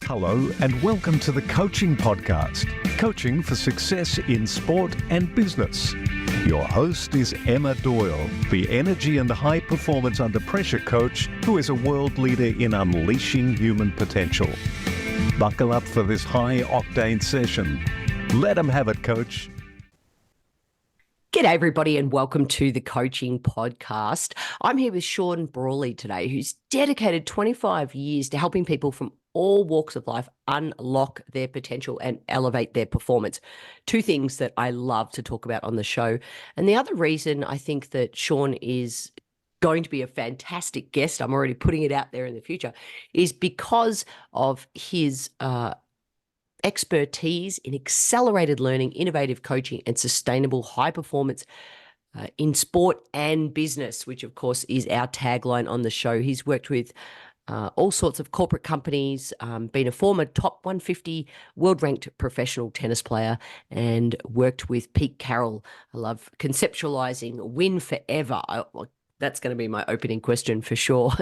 Hello and welcome to the Coaching Podcast, Coaching for Success in Sport and Business. Your host is Emma Doyle, the energy and high performance under pressure coach who is a world leader in unleashing human potential. Buckle up for this high octane session. Let them have it, coach. G'day everybody and welcome to the Coaching Podcast. I'm here with Sean Brawley today, who's dedicated 25 years to helping people from all walks of life unlock their potential and elevate their performance. Two things that I love to talk about on the show. And the other reason I think that Sean is going to be a fantastic guest, I'm already putting it out there in the future, is because of his expertise in accelerated learning, innovative coaching, and sustainable high performance in sport and business, which of course is our tagline on the show. He's worked with all sorts of corporate companies, been a former top 150 world-ranked professional tennis player, and worked with Pete Carroll. I love conceptualizing win forever. That's going to be my opening question for sure.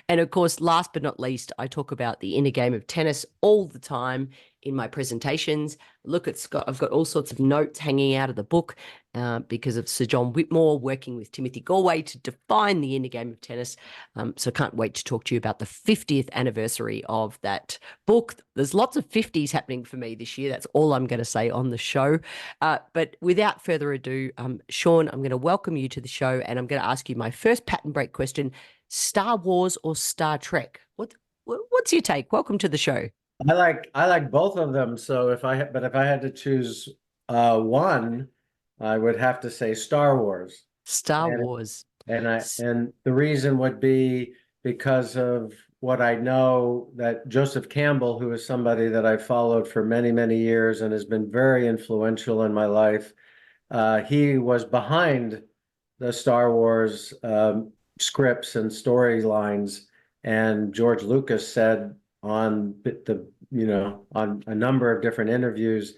And of course, last but not least, I talk about the inner game of tennis all the time in my presentations. Look, I've got all sorts of notes hanging out of the book because of Sir John Whitmore working with Timothy Galway to define the inner game of tennis. So I can't wait to talk to you about the 50th anniversary of that book. There's lots of 50s happening for me this year. That's all I'm going to say on the show. But without further ado, Sean, I'm going to welcome you to the show and I'm going to ask you my first pattern break question: Star Wars or Star Trek? What's your take? Welcome to the show. I like both of them. So if I had to choose one, I would have to say Star Wars. Star Wars. And the reason would be because of what I know that Joseph Campbell, who is somebody that I followed for many, many years and has been very influential in my life, he was behind the Star Wars scripts and storylines. And George Lucas said on on a number of different interviews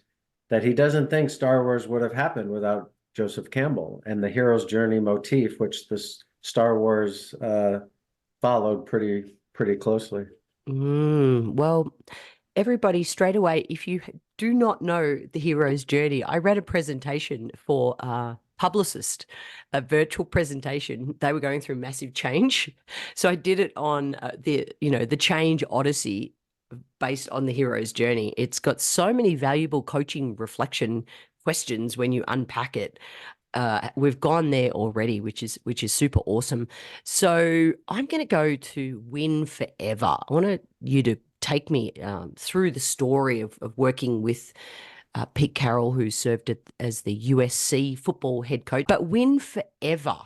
that he doesn't think Star Wars would have happened without Joseph Campbell and the hero's journey motif, which this Star Wars followed pretty closely. Well, everybody, straight away, if you do not know the hero's journey, I read a presentation for Publicist, a virtual presentation. They were going through massive change, so I did it on the Change Odyssey, based on the hero's journey. It's got so many valuable coaching reflection questions when you unpack it. We've gone there already, which is super awesome. So I'm going to go to Win Forever. I want you to take me through the story of working with Pete Carroll, who served as the USC football head coach. But Win Forever,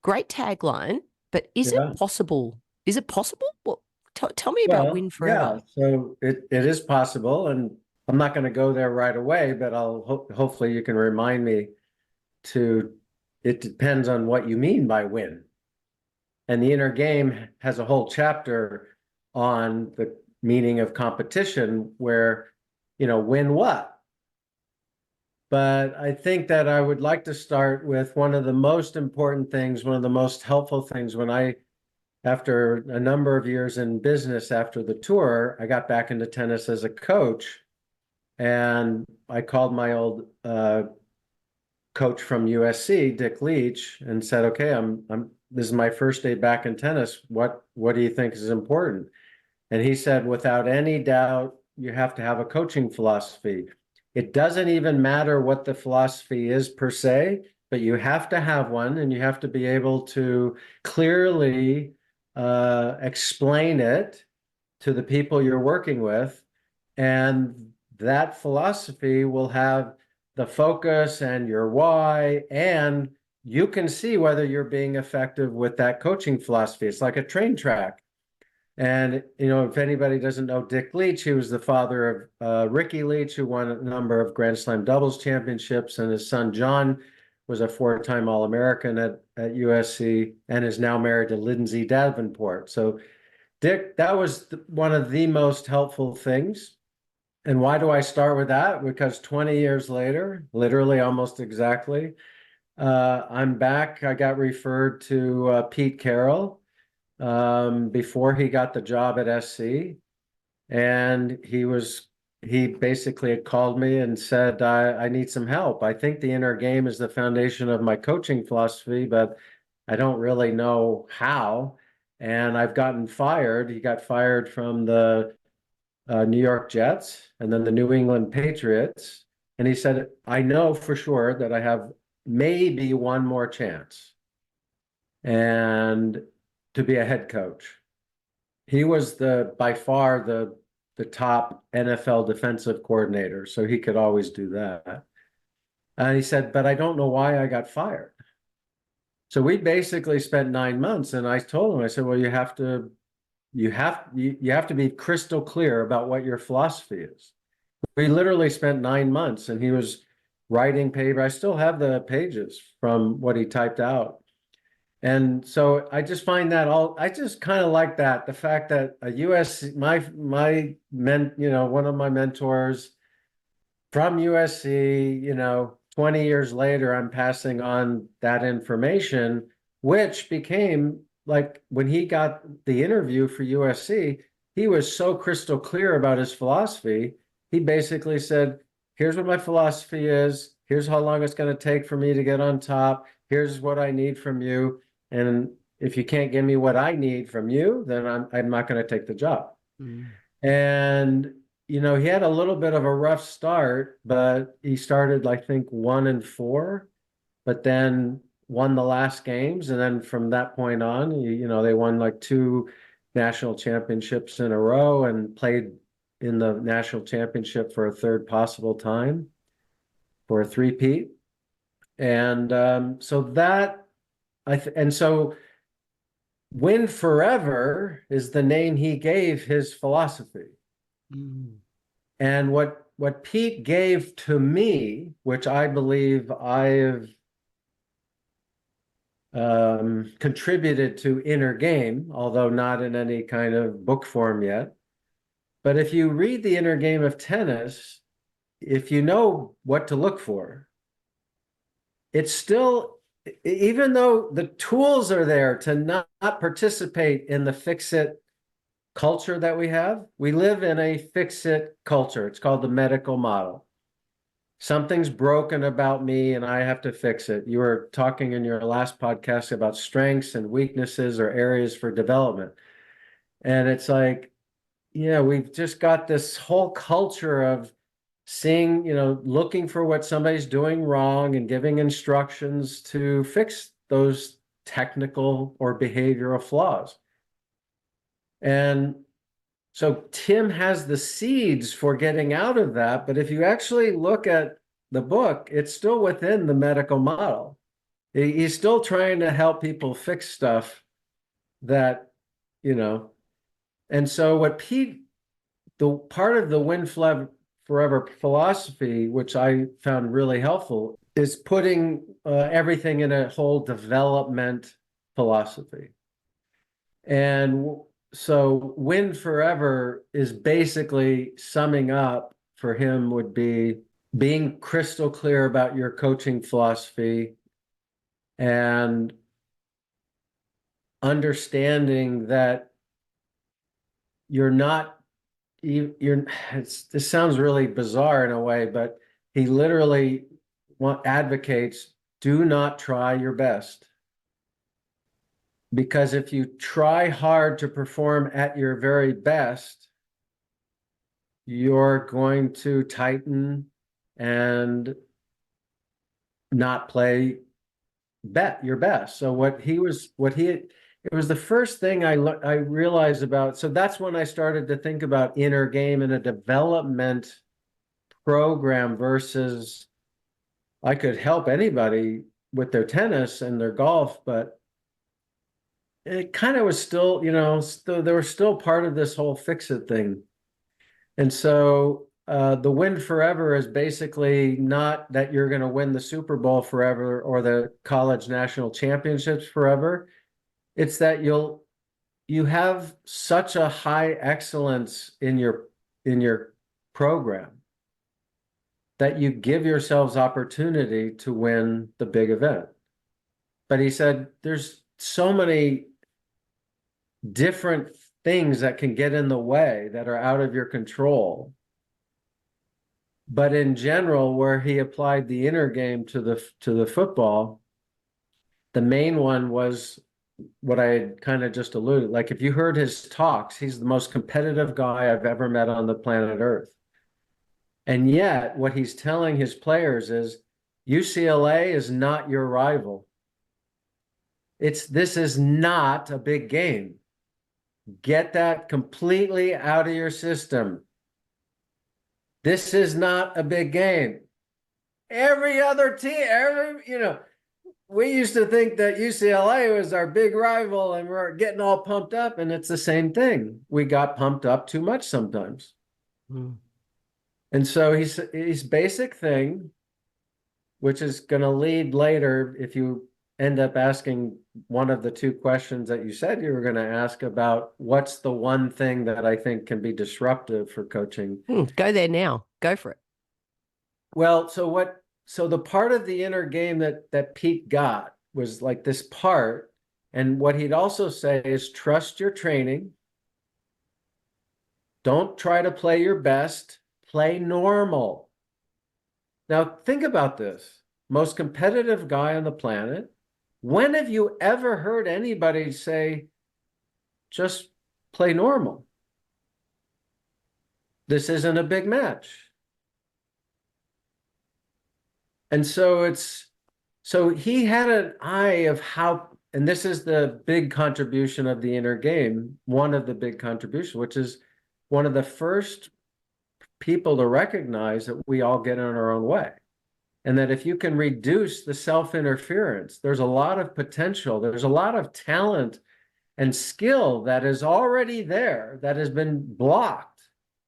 great tagline, but is it possible? Is it possible? Well, tell me about Win Forever. Yeah, so it is possible, and I'm not going to go there right away, but I'll hopefully you can remind me it depends on what you mean by win. And the inner game has a whole chapter on the meaning of competition where, win what? But I think that I would like to start with one of the most important things, one of the most helpful things after a number of years in business after the tour, I got back into tennis as a coach. And I called my old coach from USC, Dick Leach, and said, okay, this is my first day back in tennis. What do you think is important? And he said, without any doubt, you have to have a coaching philosophy. It doesn't even matter what the philosophy is per se, but you have to have one, and you have to be able to clearly explain it to the people you're working with. And that philosophy will have the focus and your why, and you can see whether you're being effective with that coaching philosophy. It's like a train track. And, if anybody doesn't know Dick Leach, he was the father of Ricky Leach, who won a number of Grand Slam doubles championships, and his son, John, was a four-time All-American at USC and is now married to Lindsay Davenport. So Dick, that was one of the most helpful things. And why do I start with that? Because 20 years later, literally almost exactly, I'm back. I got referred to Pete Carroll before he got the job at SC. And he basically had called me and said, I need some help. I think the inner game is the foundation of my coaching philosophy, but I don't really know how. And I've gotten fired. He got fired from the New York Jets and then the New England Patriots. And he said, I know for sure that I have maybe one more chance and to be a head coach. He was by far the top NFL defensive coordinator, so he could always do that. And he said, but I don't know why I got fired. So we basically spent 9 months, and I told him, I said, well, you have to be crystal clear about what your philosophy is. We literally spent 9 months, and he was writing paper. I still have the pages from what he typed out. And so I just find that I just kind of like that, the fact that a USC, my one of my mentors from USC, 20 years later, I'm passing on that information, which became like when he got the interview for USC, he was so crystal clear about his philosophy. He basically said, here's what my philosophy is. Here's how long it's going to take for me to get on top. Here's what I need from you. And if you can't give me what I need from you, then I'm not going to take the job. Mm. And, he had a little bit of a rough start, but he started, I think, 1-4, but then won the last games. And then from that point on, they won like 2 national championships in a row and played in the national championship for a third possible time for a three-peat. And so that, and so Win Forever is the name he gave his philosophy. Mm. And what Pete gave to me, which I believe I've contributed to Inner Game, although not in any kind of book form yet. But if you read the Inner Game of tennis, if you know what to look for, it's still, even though the tools are there to not participate in the fix-it culture that we live in a fix-it culture. It's called the medical model. Something's broken about me and I have to fix it. You were talking in your last podcast about strengths and weaknesses or areas for development. And it's like, we've just got this whole culture of seeing, looking for what somebody's doing wrong and giving instructions to fix those technical or behavioral flaws. And so Tim has the seeds for getting out of that. But if you actually look at the book, it's still within the medical model. He's still trying to help people fix stuff that, and so what Pete, the part of the Win Forever philosophy, which I found really helpful, is putting everything in a whole development philosophy. And so Win Forever is basically summing up for him would be being crystal clear about your coaching philosophy and understanding that this sounds really bizarre in a way, but he literally advocates, do not try your best. Because if you try hard to perform at your very best, you're going to tighten and not play your best. So it was the first thing I realized about. So that's when I started to think about Inner Game in a development program versus I could help anybody with their tennis and their golf, but it kind of was still, they were still part of this whole fix-it thing. And so the Win Forever is basically not that you're going to win the Super Bowl forever or the college national championships forever. It's that you have such a high excellence in your program that you give yourselves opportunity to win the big event. But he said there's so many different things that can get in the way that are out of your control. But in general, where he applied the inner game to the football, the main one was what I had kind of just alluded. Like if you heard his talks, he's the most competitive guy I've ever met on the planet Earth. And yet what he's telling his players is UCLA is not your rival. This is not a big game. Get that completely out of your system. This is not a big game. Every other team, we used to think that UCLA was our big rival and we're getting all pumped up, and it's the same thing. We got pumped up too much sometimes. Mm. And so his basic thing, which is going to lead later, if you end up asking one of the two questions that you said you were going to ask about, what's the one thing that I think can be disruptive for coaching? Go there now. Go for it. Well, so the part of the inner game that Pete got was like this part. And what he'd also say is trust your training. Don't try to play your best. Play normal. Now, think about this. Most competitive guy on the planet. When have you ever heard anybody say, just play normal? This isn't a big match. And so he had an eye of how, and this is the big contribution of the inner game, one of the big contributions, which is one of the first people to recognize that we all get in our own way. And that if you can reduce the self-interference, there's a lot of potential, there's a lot of talent and skill that is already there, that has been blocked,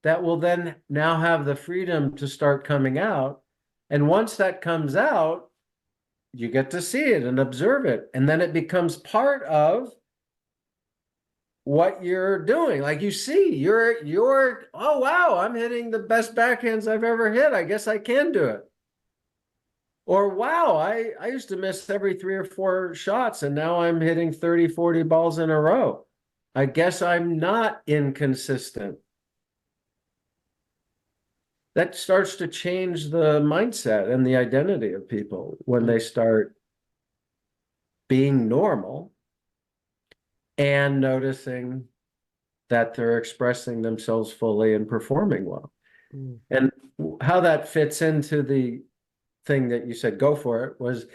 that will then now have the freedom to start coming out. And once that comes out, you get to see it and observe it. And then it becomes part of what you're doing. Like you see, you're, oh, wow, I'm hitting the best backhands I've ever hit. I guess I can do it. Or, wow, I used to miss every 3 or 4 shots and now I'm hitting 30, 40 balls in a row. I guess I'm not inconsistent. That starts to change the mindset and the identity of people when they start being normal and noticing that they're expressing themselves fully and performing well. Mm. And how that fits into the thing that you said, go for it, was,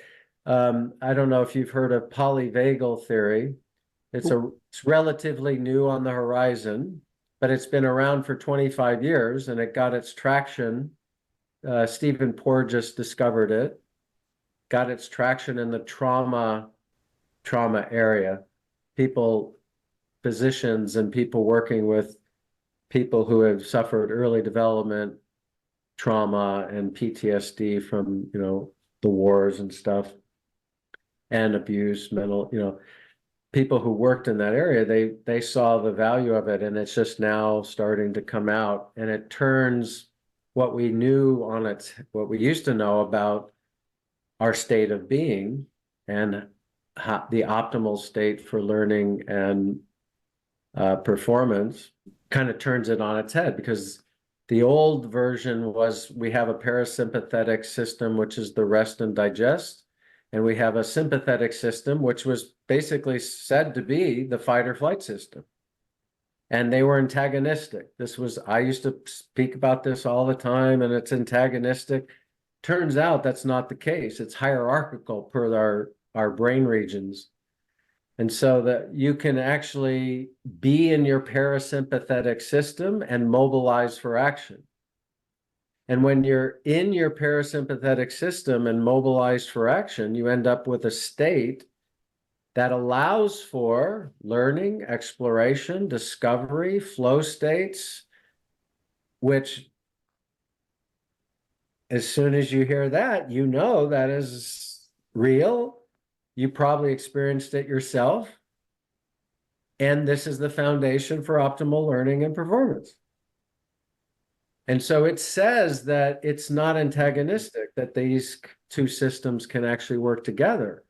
I don't know if you've heard of polyvagal theory. It's relatively new on the horizon, but it's been around for 25 years and it got its traction. Stephen Porges discovered it, got its traction in the trauma area. People, physicians and people working with people who have suffered early development trauma and PTSD from, the wars and stuff and abuse, mental, people who worked in that area, they saw the value of it, and it's just now starting to come out, and it turns what we what we used to know about our state of being and the optimal state for learning and performance, kind of turns it on its head, because the old version was we have a parasympathetic system, which is the rest and digest. And we have a sympathetic system, which was basically said to be the fight or flight system. And they were antagonistic. I used to speak about this all the time, and it's antagonistic. Turns out that's not the case. It's hierarchical per our brain regions. And so that you can actually be in your parasympathetic system and mobilize for action. And when you're in your parasympathetic system and mobilized for action, you end up with a state that allows for learning, exploration, discovery, flow states, which as soon as you hear that, that is real. You probably experienced it yourself. And this is the foundation for optimal learning and performance. And so it says that it's not antagonistic, that these two systems can actually work together.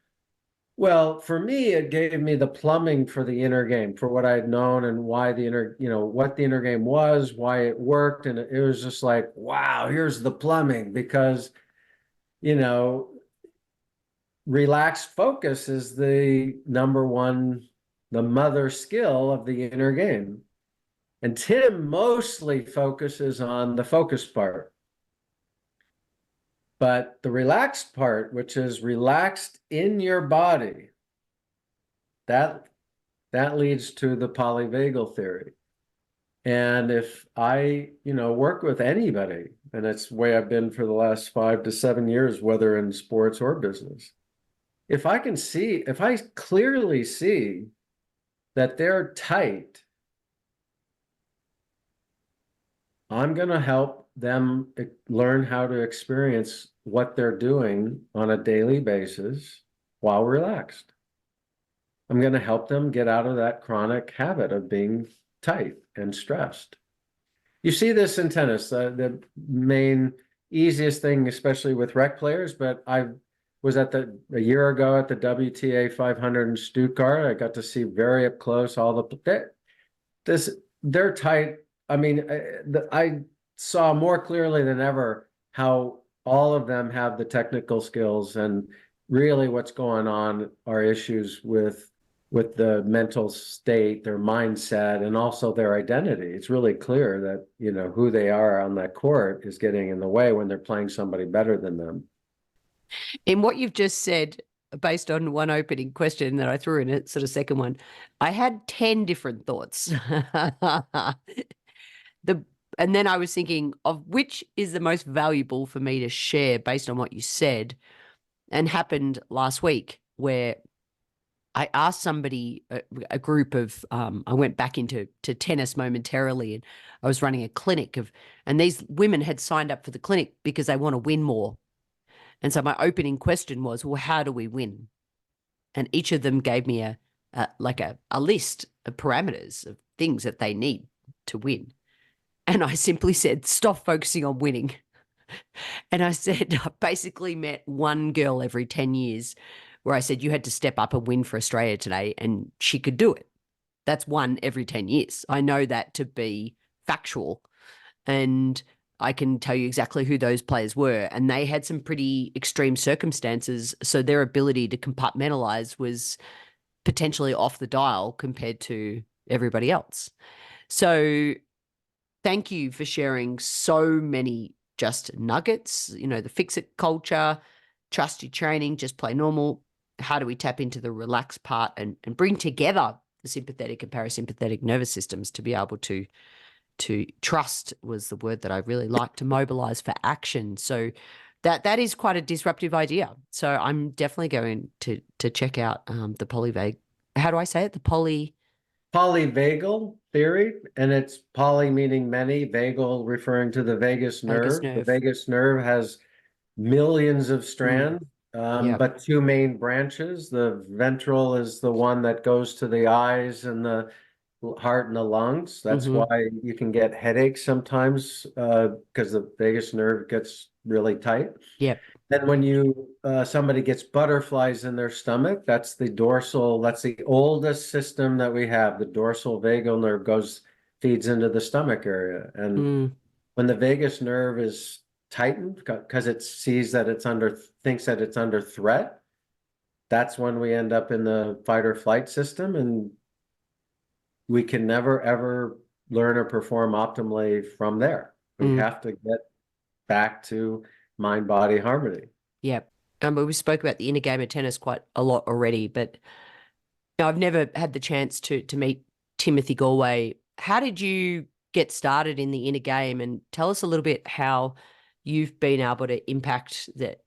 Well, for me, it gave me the plumbing for the inner game, for what I'd known and why the inner, what the inner game was, why it worked. And it was just like, wow, here's the plumbing, because, you know, relaxed focus is the number one, the mother skill of the inner game. And Tim mostly focuses on the focus part. But the relaxed part, which is relaxed in your body, that leads to the polyvagal theory. And if I, work with anybody, and it's the way I've been for the last 5 to 7 years, whether in sports or business, if I clearly see that they're tight, I'm going to help them learn how to experience what they're doing on a daily basis while relaxed. I'm going to help them get out of that chronic habit of being tight and stressed. You see this in tennis, the main easiest thing, especially with rec players, but I was a year ago at the WTA 500 in Stuttgart. I got to see very up close all they're tight. I mean, I saw more clearly than ever how all of them have the technical skills, and really what's going on are issues with the mental state, their mindset, and also their identity. It's really clear that, who they are on that court is getting in the way when they're playing somebody better than them. In what you've just said, based on one opening question that I threw in it, sort of second one, I had 10 different thoughts. And then I was thinking of which is the most valuable for me to share based on what you said, and happened last week where I asked somebody, a group of, I went back into tennis momentarily, and I was running a clinic and these women had signed up for the clinic because they want to win more. And so my opening question was, well, how do we win? And each of them gave me a list of parameters of things that they need to win. And I simply said, stop focusing on winning. And I said, I basically met one girl every 10 years where I said, you had to step up and win for Australia today, and she could do it. That's one every 10 years. I know that to be factual. And I can tell you exactly who those players were. And they had some pretty extreme circumstances. So their ability to compartmentalize was potentially off the dial compared to everybody else. So thank you for sharing so many just nuggets, the fix-it culture, trust your training, just play normal. How do we tap into the relaxed part and bring together the sympathetic and parasympathetic nervous systems to be able to trust was the word that I really like, to mobilize for action. So that is quite a disruptive idea. So I'm definitely going to check out the polyvagal. How do I say it? The polyvagal theory, and it's poly meaning many, vagal referring to the vagus nerve. The vagus nerve has millions of strands, but two main branches. The ventral is the one that goes to the eyes and the heart and the lungs. That's why you can get headaches sometimes, because the vagus nerve gets really tight. Yep. Then when somebody gets butterflies in their stomach, that's the oldest system that we have. The dorsal vagal nerve feeds into the stomach area. And when the vagus nerve is tightened because it thinks that it's under threat, that's when we end up in the fight or flight system, and we can never ever learn or perform optimally from there. We have to get back to mind-body harmony. Yeah. We spoke about the inner game of tennis quite a lot already, but I've never had the chance to meet Timothy Galway. How did you get started in the inner game? And tell us a little bit how you've been able to impact the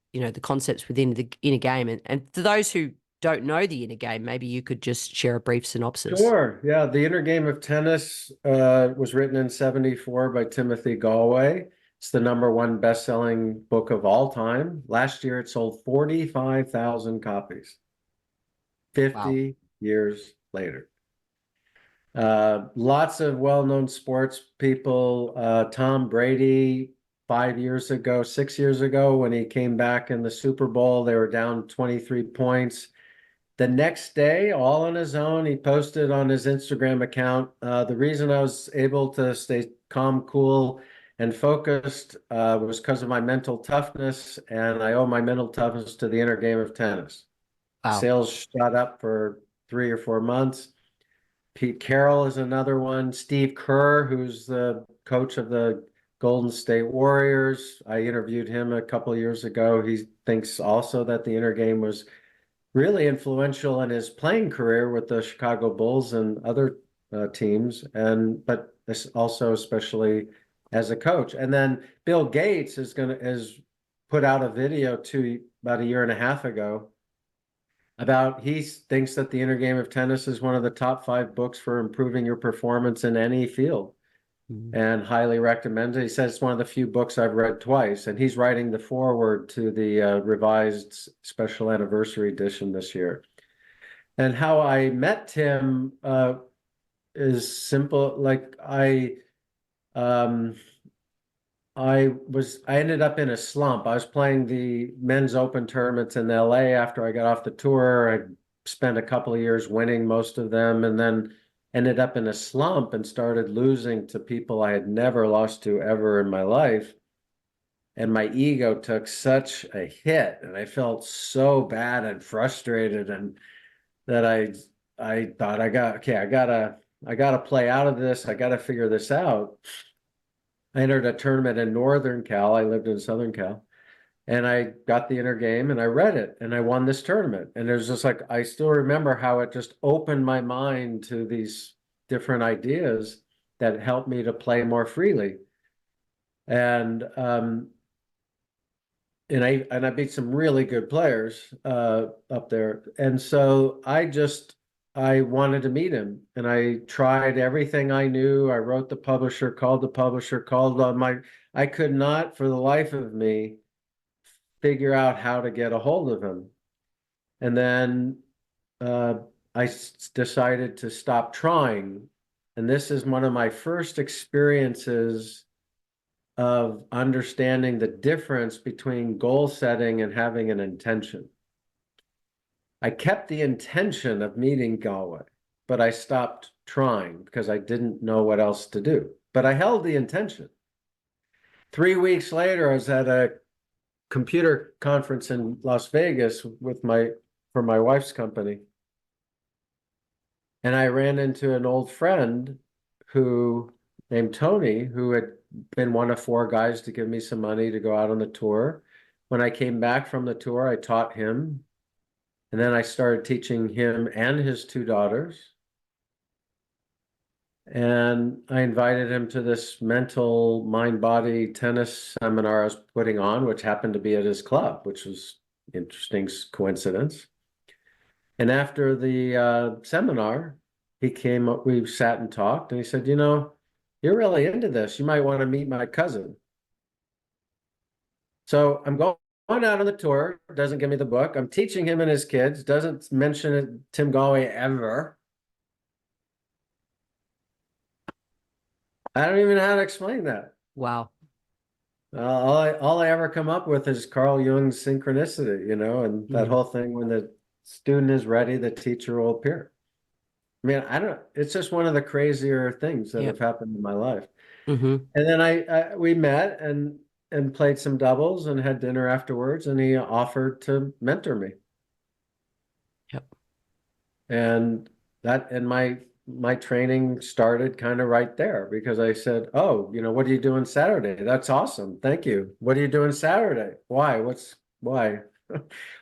concepts within the inner game. And for those who don't know the inner game, maybe you could just share a brief synopsis. Sure. Yeah. The Inner Game of Tennis was written in 1974 by Timothy Galway. It's the #1 best-selling book of all time. Last year, it sold 45,000 copies. 50 years later. Lots of well-known sports people. Tom Brady, 6 years ago, when he came back in the Super Bowl, they were down 23 points. the next day, all on his own, he posted on his Instagram account, the reason I was able to stay calm, cool, and focused was because of my mental toughness, and I owe my mental toughness to the inner game of tennis. Wow. Sales shot up for 3 or 4 months. Pete Carroll is another one. Steve Kerr, who's the coach of the Golden State Warriors. I interviewed him a couple of years ago. He thinks also that the inner game was really influential in his playing career with the Chicago Bulls and other teams, but also especially as a coach. And then Bill Gates is put out a video about a year and a half ago about he thinks that the inner game of tennis is one of the top 5 books for improving your performance in any field, and highly recommends it. He says it's one of the few books I've read twice, and he's writing the foreword to the revised special anniversary edition this year. And how I met Tim is simple. Like I ended up in a slump. I was playing the men's open tournaments in LA after I got off the tour. I spent a couple of years winning most of them, and then ended up in a slump and started losing to people I had never lost to ever in my life. And my ego took such a hit, and I felt so bad and frustrated, and that I thought I gotta play out of this. I gotta figure this out. I entered a tournament in Northern Cal. I lived in Southern Cal. And I got the inner game and I read it and I won this tournament. And it was just like, I still remember how it just opened my mind to these different ideas that helped me to play more freely. And I beat some really good players up there. And so I wanted to meet him, and I tried everything I knew. I wrote the publisher, called on I could not for the life of me figure out how to get a hold of him. And then I decided to stop trying. And this is one of my first experiences of understanding the difference between goal setting and having an intention. I kept the intention of meeting Galway, but I stopped trying because I didn't know what else to do. But I held the intention. 3 weeks later, I was at a computer conference in Las Vegas for my wife's company. And I ran into an old friend named Tony, who had been one of 4 guys to give me some money to go out on the tour. When I came back from the tour, I taught him. And then I started teaching him and his 2 daughters. And I invited him to this mental mind-body tennis seminar I was putting on, which happened to be at his club, which was an interesting coincidence. And after the seminar, he came up, we sat and talked, and he said, you're really into this. You might want to meet my cousin. So I'm going out on the tour, doesn't give me the book. I'm teaching him and his kids, doesn't mention Tim Galway ever. I don't even know how to explain that. Wow. All I ever come up with is Carl Jung's synchronicity, and that whole thing, when the student is ready, the teacher will appear. I mean, it's just one of the crazier things that have happened in my life. And then we met and played some doubles and had dinner afterwards, and he offered to mentor me. Yep. And my training started kind of right there, because I said, oh, what are you doing Saturday? That's awesome. Thank you. What are you doing Saturday? Why? Why?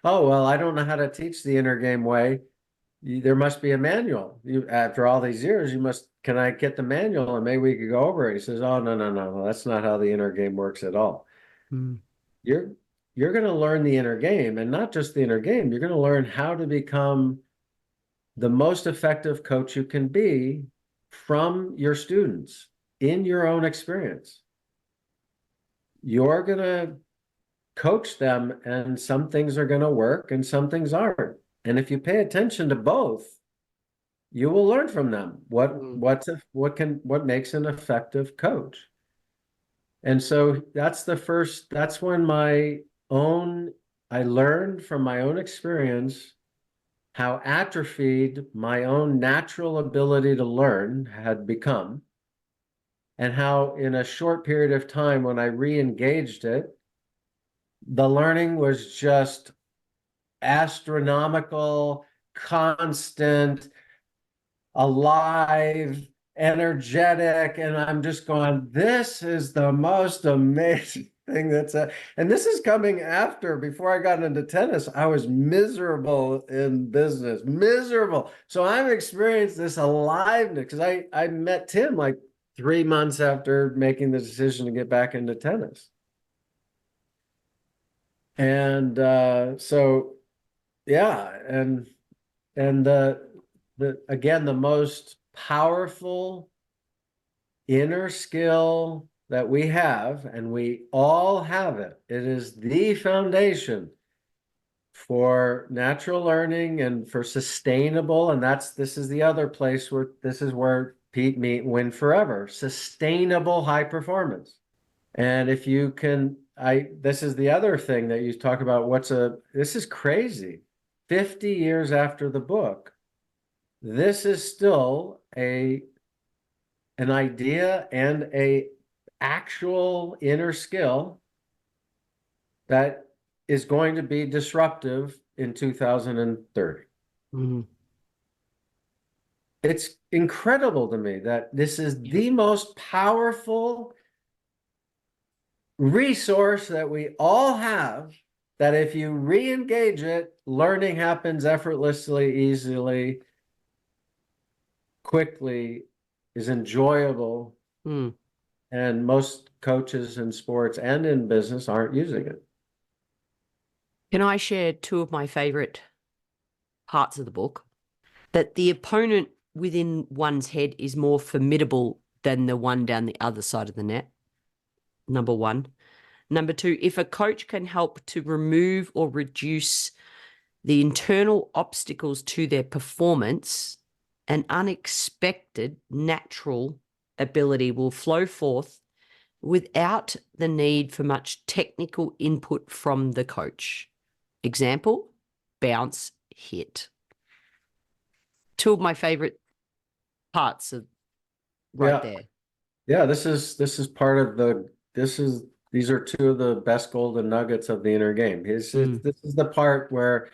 Oh, well, I don't know how to teach the inner game way. There must be a manual. After all these years, can I get the manual and maybe we could go over it? He says, oh, no. That's not how the inner game works at all. You're going to learn the inner game, and not just the inner game. You're going to learn how to become the most effective coach you can be from your students in your own experience. You're going to coach them, and some things are going to work and some things aren't. And if you pay attention to both, you will learn from them what makes an effective coach. And so that's when I learned from my own experience how atrophied my own natural ability to learn had become, and how in a short period of time, when I re-engaged it, the learning was just astronomical, constant, alive, energetic. And I'm just going, this is the most amazing thing and this is coming after, before I got into tennis, I was miserable in business, miserable. So I've experienced this aliveness because I met Tim like 3 months after making the decision to get back into tennis. And so, yeah, and again, the most powerful inner skill that we have, and we all have it. It is the foundation for natural learning and for sustainable. And this is the other place where this is where Pete win forever. Sustainable high performance. And if you can, this is the other thing that you talk about. This is crazy. 50 years after the book, this is still an idea and a actual inner skill that is going to be disruptive in 2030. Mm-hmm. It's incredible to me that this is the most powerful resource that we all have, that if you re-engage it, learning happens effortlessly, easily, quickly, is enjoyable. Mm. And most coaches in sports and in business aren't using it. Can I share two of my favorite parts of the book? That the opponent within one's head is more formidable than the one down the other side of the net. Number one. Number two, if a coach can help to remove or reduce the internal obstacles to their performance, an unexpected natural ability will flow forth without the need for much technical input from the coach. Example, bounce, hit. Two of my favorite parts of there. Yeah, this is part of these are two of the best golden nuggets of the inner game. This is the part where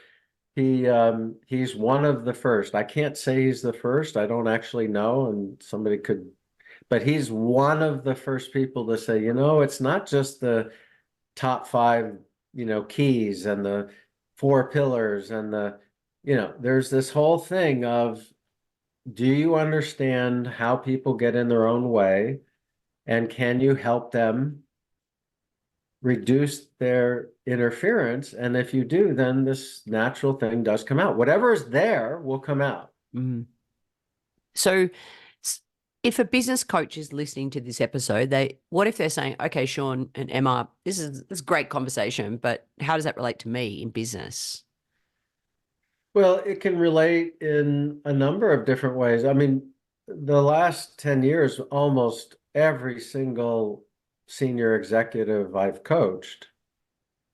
he's one of the first. I can't say he's the first. I don't actually know, and somebody could, but he's one of the first people to say, it's not just the top five, keys and the four pillars and there's this whole thing of, do you understand how people get in their own way, and can you help them reduce their interference? And if you do, then this natural thing does come out. Whatever is there will come out. Mm. So if a business coach is listening to this episode, what if they're saying, okay, Sean and Emma, this is great conversation, but how does that relate to me in business? Well, it can relate in a number of different ways. I mean, the last 10 years, almost every single senior executive I've coached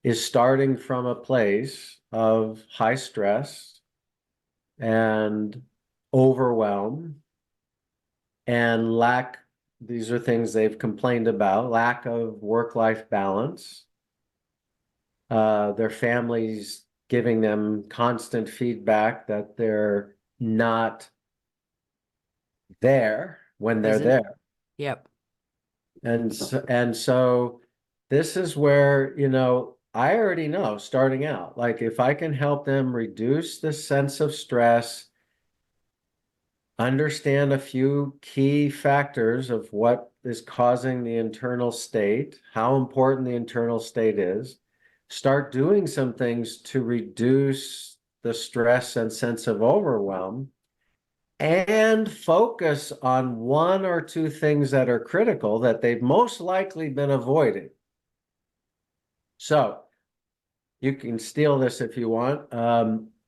is starting from a place of high stress and overwhelm and lack. These are things they've complained about: lack of work-life balance, their families giving them constant feedback that they're not there when they're there. Yep. And so this is where, I already know starting out, like if I can help them reduce the sense of stress, understand a few key factors of what is causing the internal state, how important the internal state is, start doing some things to reduce the stress and sense of overwhelm, and focus on one or two things that are critical that they've most likely been avoiding. So you can steal this if you want.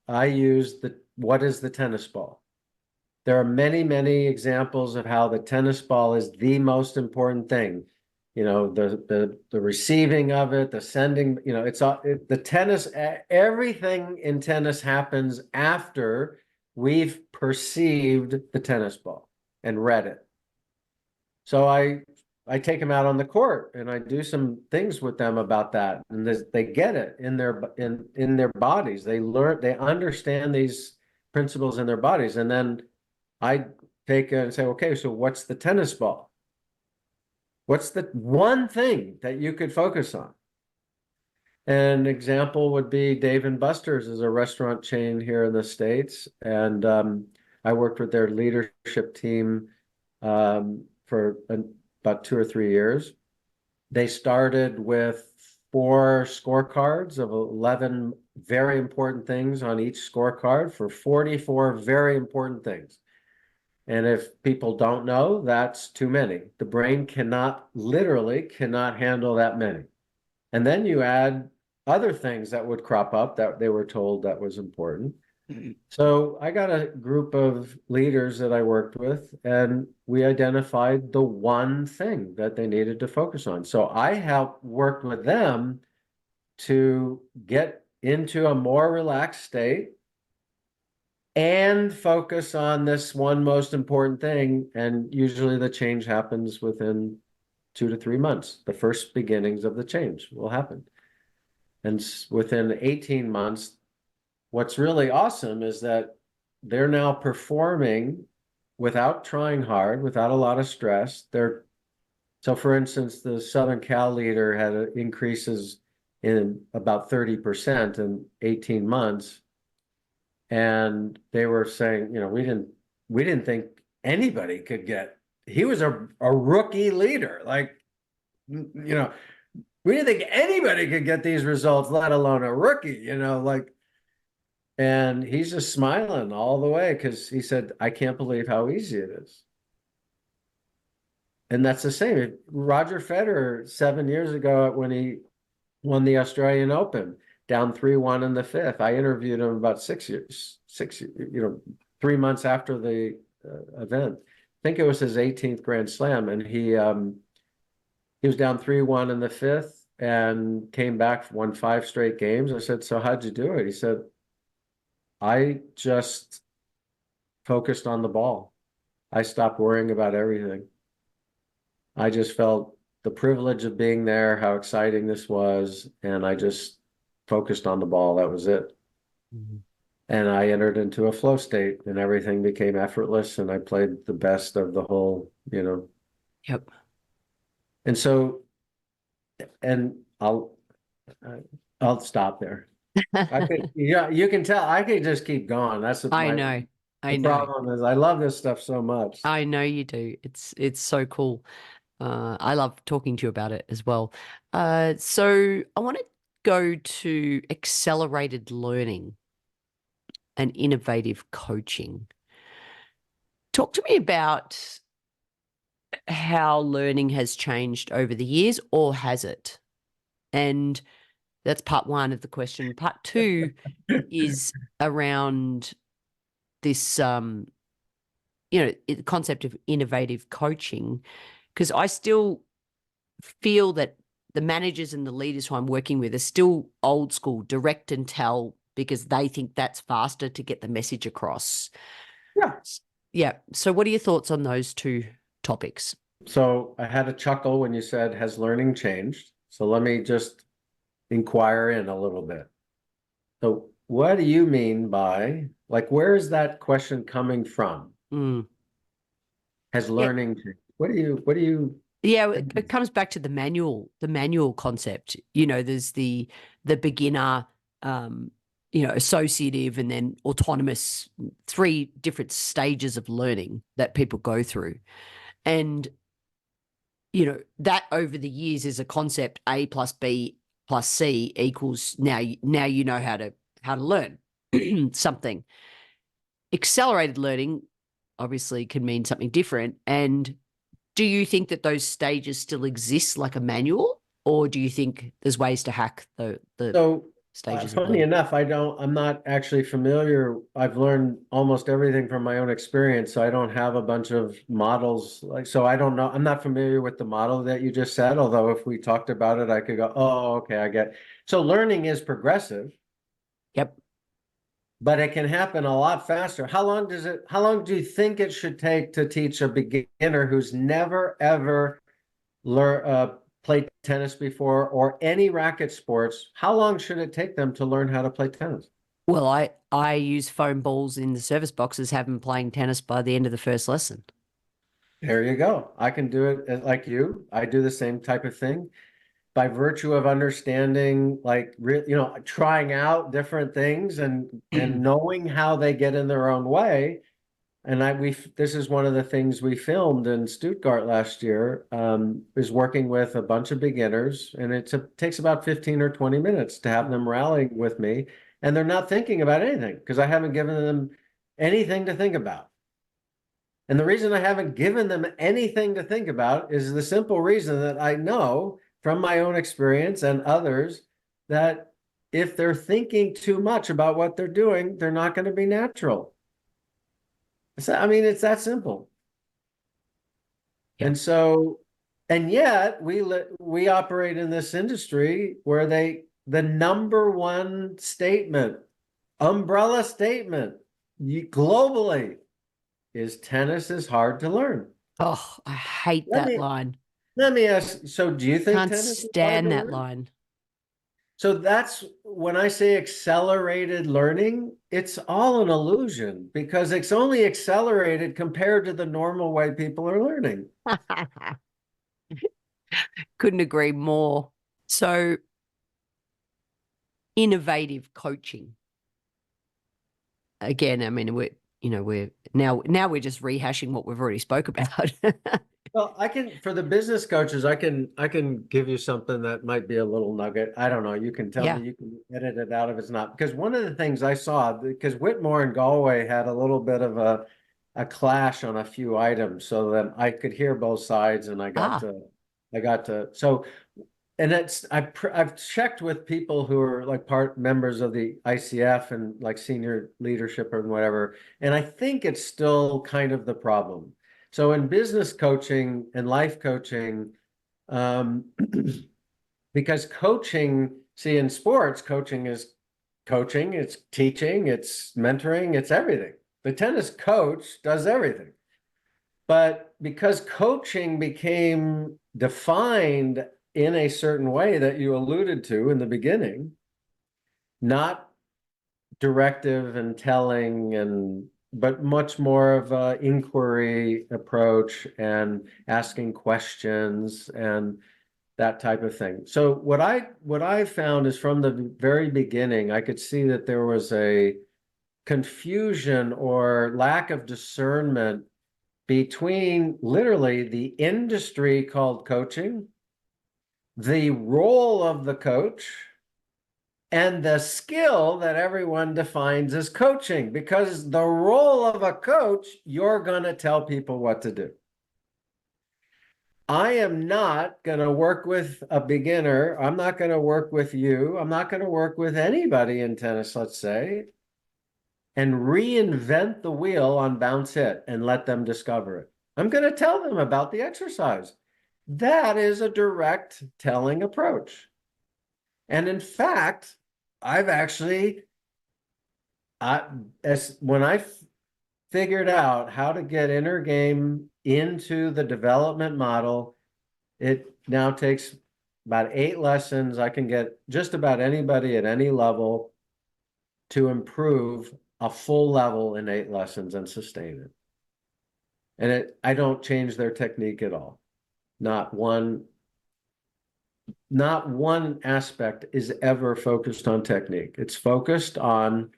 I use what is the tennis ball? There are many, many examples of how the tennis ball is the most important thing. the receiving of it, the sending, it's all the tennis, everything in tennis happens after we've perceived the tennis ball and read it. So I take them out on the court and I do some things with them about that, and they get it in their bodies. They understand these principles in their bodies, and then I take it and say, okay, so what's the tennis ball? What's the one thing that you could focus on? An example would be Dave and Buster's is a restaurant chain here in the States, and I worked with their leadership team for about 2 or 3 years. They started with 4 scorecards of 11 very important things on each scorecard for 44 very important things. And if people don't know, that's too many. The brain literally cannot handle that many. And then you add other things that would crop up that they were told that was important. So I got a group of leaders that I worked with, and we identified the one thing that they needed to focus on. So I worked with them to get into a more relaxed state and focus on this one most important thing. And usually the change happens within 2 to 3 months. The first beginnings of the change will happen. And within 18 months, what's really awesome is that they're now performing without trying hard, without a lot of stress. So for instance, the Southern Cal leader had increases in about 30% in 18 months. And they were saying, we didn't think anybody could he was a rookie leader. Like, we didn't think anybody could get these results, let alone a rookie, and he's just smiling all the way because he said, I can't believe how easy it is. And that's the same. Roger Federer 7 years ago when he won the Australian Open, down 3-1 in the 5th. I interviewed him about 3 months after the event. I think it was his 18th Grand Slam, and he was down 3-1 in the 5th and came back, won 5 straight games. I said, so how'd you do it? He said, I just focused on the ball. I stopped worrying about everything. I just felt the privilege of being there, how exciting this was, and I just focused on the ball. That was it. Mm-hmm. And I entered into a flow state and everything became effortless, and I played the best of the whole, Yep. And so, and I'll stop there. You can tell I could just keep going. That's what I know. The problem is I love this stuff so much. I know you do. It's so cool. I love talking to you about it as well. So I want to go to accelerated learning and innovative coaching. Talk to me about how learning has changed over the years, or has it? And that's part 1 of the question. Part 2 is around this, the concept of innovative coaching, because I still feel that the managers and the leaders who I'm working with are still old school, direct and tell, because they think that's faster to get the message across. Yeah. Yeah. So what are your thoughts on those 2 topics? So I had a chuckle when you said, has learning changed? So let me just inquire in a little bit. So what do you mean by, where is that question coming from? Has learning changed? What do you Yeah, it comes back to the manual concept. There's the beginner, associative, and then autonomous, 3 different stages of learning that people go through. And, that over the years is a concept, A plus B plus C equals now you know how to learn something. Accelerated learning obviously can mean something different. And do you think that those stages still exist like a manual, or do you think there's ways to hack the stages of Funny learning? enough, I'm not actually familiar. I've learned almost everything from my own experience, so I don't have a bunch of models. So I don't know. I'm not familiar with the model that you just said, although if we talked about it, I could go, oh, okay, I get. So learning is progressive, Yep. but it can happen a lot faster. How long do you think it should take to teach a beginner who's never ever played tennis before or any racket sports? How long should it take them to learn how to play tennis? Well, I use foam balls in the service boxes, have them playing tennis by the end of the first lesson. There you go. I can do it like you. I do the same type of thing by virtue of understanding, trying out different things and knowing how they get in their own way. And this is one of the things we filmed in Stuttgart last year, is working with a bunch of beginners, and it takes about 15 or 20 minutes to have them rallying with me, and they're not thinking about anything because I haven't given them anything to think about. And the reason I haven't given them anything to think about is the simple reason that I know from my own experience and others that if they're thinking too much about what they're doing, they're not going to be natural. It's that simple. Yeah. And so, and yet we operate in this industry where the number one statement, umbrella statement globally is tennis is hard to learn. Oh, I hate Let that me line. let me ask, so do you think Can't tennis is hard stand to that learn? line. So that's when I say accelerated learning, it's all an illusion because it's only accelerated compared to the normal way people are learning. Couldn't agree more. So, innovative coaching. Again, I mean, we're we're just rehashing what we've already spoke about. Well, for the business coaches, I can give you something that might be a little nugget. I don't know. You can tell Yeah. me, you can edit it out if it's not. Because one of the things I saw, because Whitmore and Galway had a little bit of a clash on a few items, so that I could hear both sides, and I got to so. And I've checked with people who are like part members of the ICF and like senior leadership or whatever, and I think it's still kind of the problem. So in business coaching and life coaching, because see, in sports, coaching is coaching, it's teaching, it's mentoring, it's everything. The tennis coach does everything. But because coaching became defined in a certain way that you alluded to in the beginning, not directive and telling, but much more of an inquiry approach and asking questions and that type of thing. So what I found is from the very beginning, I could see that there was a confusion or lack of discernment between literally the industry called coaching, the role of the coach, and the skill that everyone defines as coaching. Because the role of a coach, you're going to tell people what to do. I am not going to work with a beginner. I'm not going to work with you. I'm not going to work with anybody in tennis, let's say, and reinvent the wheel on bounce hit and let them discover it. I'm going to tell them about the exercise. That is a direct telling approach. And in fact, I've actually, when I figured out how to get inner game into the development model, it now takes about 8 lessons. I can get just about anybody at any level to improve a full level in 8 lessons and sustain it. And I don't change their technique at all. Not one aspect is ever focused on technique. It's focused on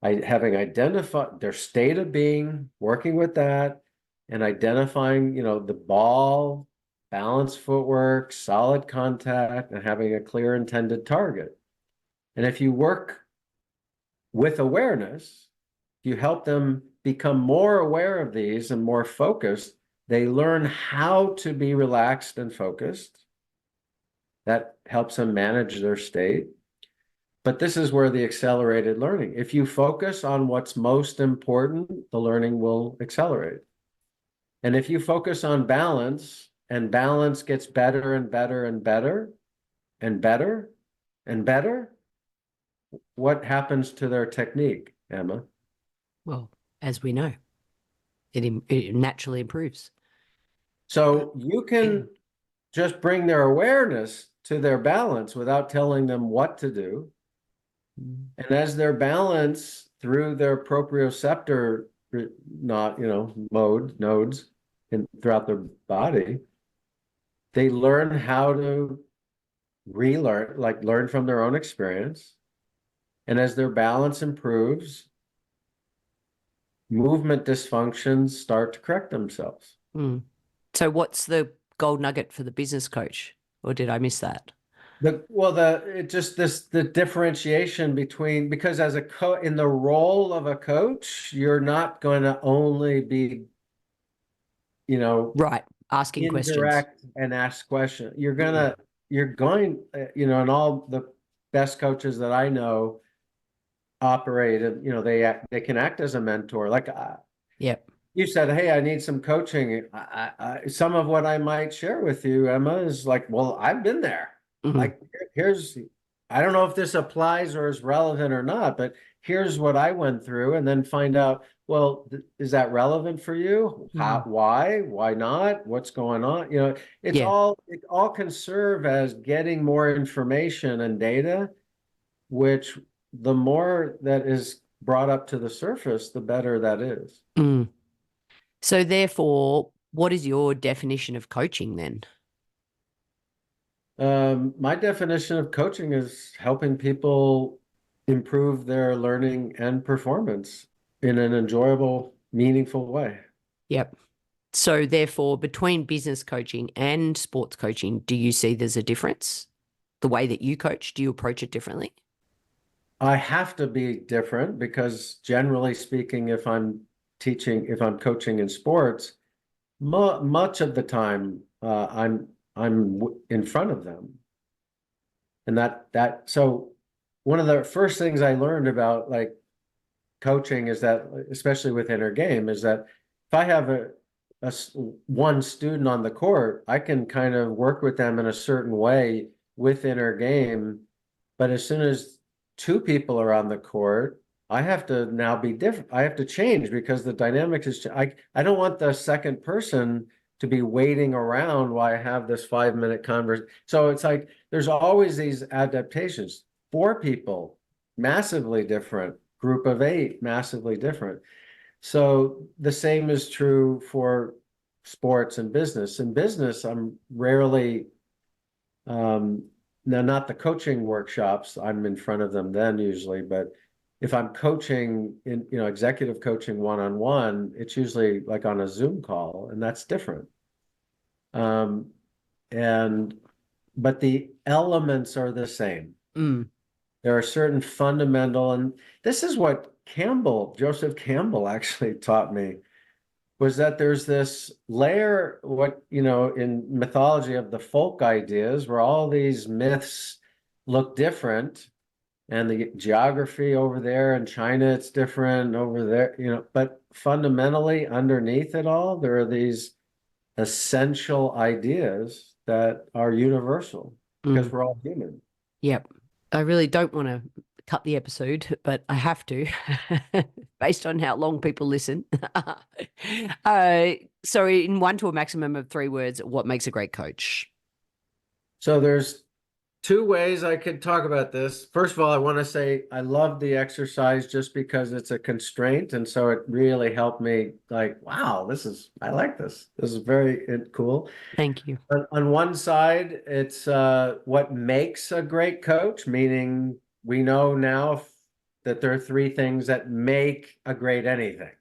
having identified their state of being, working with that, and identifying, the ball, balanced footwork, solid contact, and having a clear intended target. And if you work with awareness, you help them become more aware of these and more focused, they learn how to be relaxed and focused. That helps them manage their state. But this is where the accelerated learning, if you focus on what's most important, the learning will accelerate. And if you focus on balance, and balance gets better and better and better and better and better, what happens to their technique, Emma? Well, as we know, it naturally improves. So you can just bring their awareness to their balance without telling them what to do. And as their balance through their proprioceptor nodes throughout their body, they learn how to relearn, like learn from their own experience. And as their balance improves, movement dysfunctions start to correct themselves. So what's the gold nugget for the business coach? Or did I miss that? The differentiation between, because as in the role of a coach, you're not going to only be, right, asking indirect questions and ask questions. You're going, and all the best coaches that I know operate, they can act as a mentor. Like, yep. You said, hey, I need some coaching. Some of what I might share with you, Emma, is like, well, I've been there. Like, I don't know if this applies or is relevant or not, but here's what I went through, and then find out, well, is that relevant for you? Why not? What's going on? It all can serve as getting more information and data, which the more that is brought up to the surface, the better that is. So therefore, what is your definition of coaching then? My definition of coaching is helping people improve their learning and performance in an enjoyable, meaningful way. Yep. So therefore, between business coaching and sports coaching, do you see there's a difference? The way that you coach, do you approach it differently? I have to be different because generally speaking, if I'm coaching in sports, much of the time, I'm in front of them. And so one of the first things I learned about like coaching is that, especially with inner game, is that if I have one student on the court, I can kind of work with them in a certain way with inner game. But as soon as two people are on the court, I have to now be different. I have to change because the dynamics is, I don't want the second person to be waiting around while I have this 5-minute conversation. So it's like, there's always these adaptations. 4 people, massively different. Group of 8, massively different. So the same is true for sports and business. In business, I'm rarely, now not the coaching workshops, I'm in front of them then usually, but if I'm coaching in, executive coaching one-on-one, it's usually like on a Zoom call, and that's different. But the elements are the same. There are certain fundamental, and this is what Joseph Campbell actually taught me, was that there's this layer, in mythology of the folk ideas, where all these myths look different, and the geography over there in China, it's different over there, but fundamentally underneath it all, there are these essential ideas that are universal because we're all human. Yep. I really don't want to cut the episode, but I have to, based on how long people listen. So in 1 to a maximum of 3 words, what makes a great coach? So there's 2 ways I could talk about this. First of all, I want to say I love the exercise just because it's a constraint. And so it really helped me like, wow, I like this. This is very cool. Thank you. On one side, it's what makes a great coach, meaning we know now that there are 3 things that make a great anything.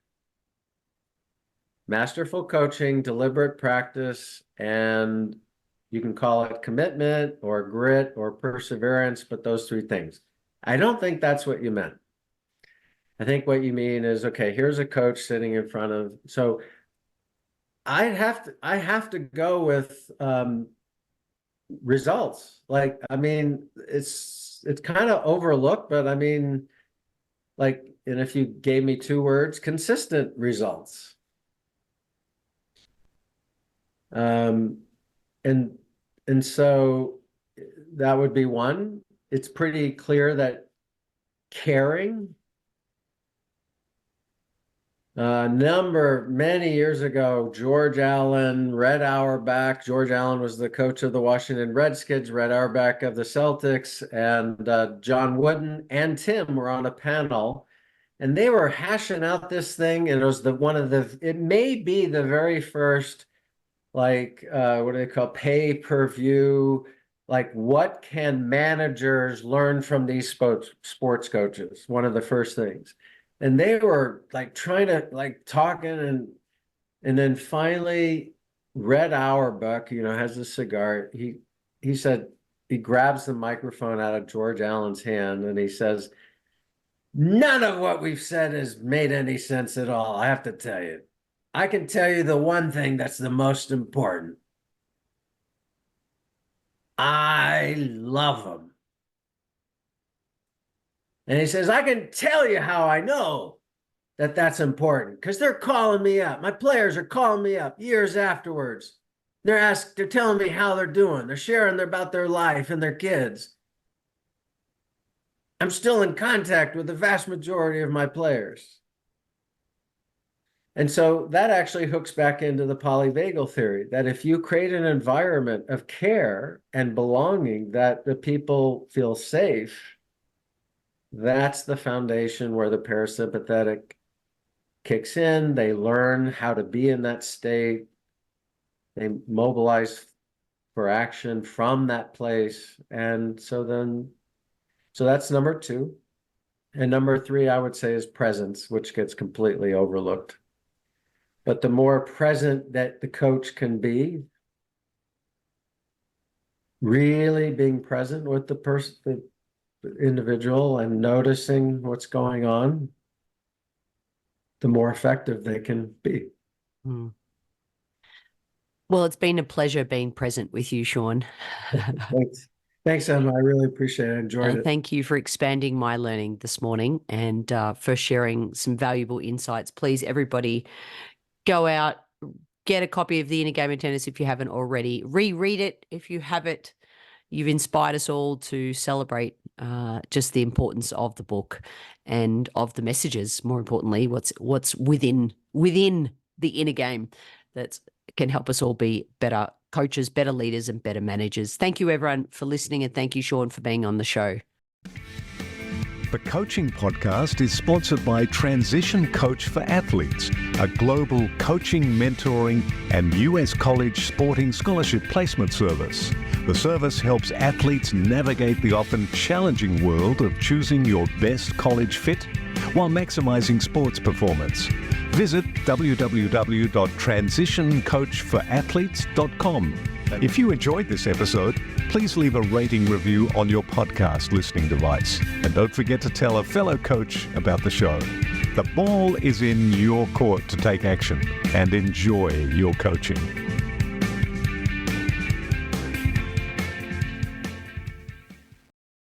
Masterful coaching, deliberate practice, and you can call it commitment or grit or perseverance, but those 3 things. I don't think that's what you meant. I think what you mean is, okay, here's a coach sitting in front of, so I have to go with results. Like, I mean, it's it's kind of overlooked, but I mean, like, and if you gave me two words, consistent results. And so that would be one. It's pretty clear that caring. Many years ago, George Allen, Red Auerbach. George Allen was the coach of the Washington Redskins, Red Auerbach of the Celtics, and John Wooden and Tim were on a panel, and they were hashing out this thing. And it was it may be the very first, like, what do they call, pay-per-view, like, what can managers learn from these sports coaches? One of the first things. And they were like trying to, like, talking, and then finally Red Auerbach, has a cigar. He said, he grabs the microphone out of George Allen's hand and he says, "None of what we've said has made any sense at all. I have to tell you. I can tell you the one thing that's the most important. I love them." And he says, "I can tell you how I know that that's important, because they're calling me up. My players are calling me up years afterwards. They're telling me how they're doing. They're sharing about their life and their kids. I'm still in contact with the vast majority of my players." And so that actually hooks back into the polyvagal theory, that if you create an environment of care and belonging, that the people feel safe, that's the foundation where the parasympathetic kicks in. They learn how to be in that state. They mobilize for action from that place. And so that's number two. And number three, I would say, is presence, which gets completely overlooked. But the more present that the coach can be, really being present with the person, the individual, and noticing what's going on, the more effective they can be. Mm. Well, it's been a pleasure being present with you, Sean. Thanks, Emma. I really appreciate it. I enjoyed it. Thank you for expanding my learning this morning and for sharing some valuable insights. Please, everybody, go out, get a copy of The Inner Game of Tennis if you haven't already. Reread it if you have it. You've inspired us all to celebrate just the importance of the book and of the messages, more importantly, what's within the inner game that can help us all be better coaches, better leaders, and better managers. Thank you, everyone, for listening, and thank you, Sean, for being on the show. The Coaching Podcast is sponsored by Transition Coach for Athletes, a global coaching, mentoring, and US college sporting scholarship placement service. The service helps athletes navigate the often challenging world of choosing your best college fit while maximizing sports performance. Visit www.transitioncoachforathletes.com. If you enjoyed this episode, please leave a rating review on your podcast listening device. And don't forget to tell a fellow coach about the show. The ball is in your court to take action and enjoy your coaching.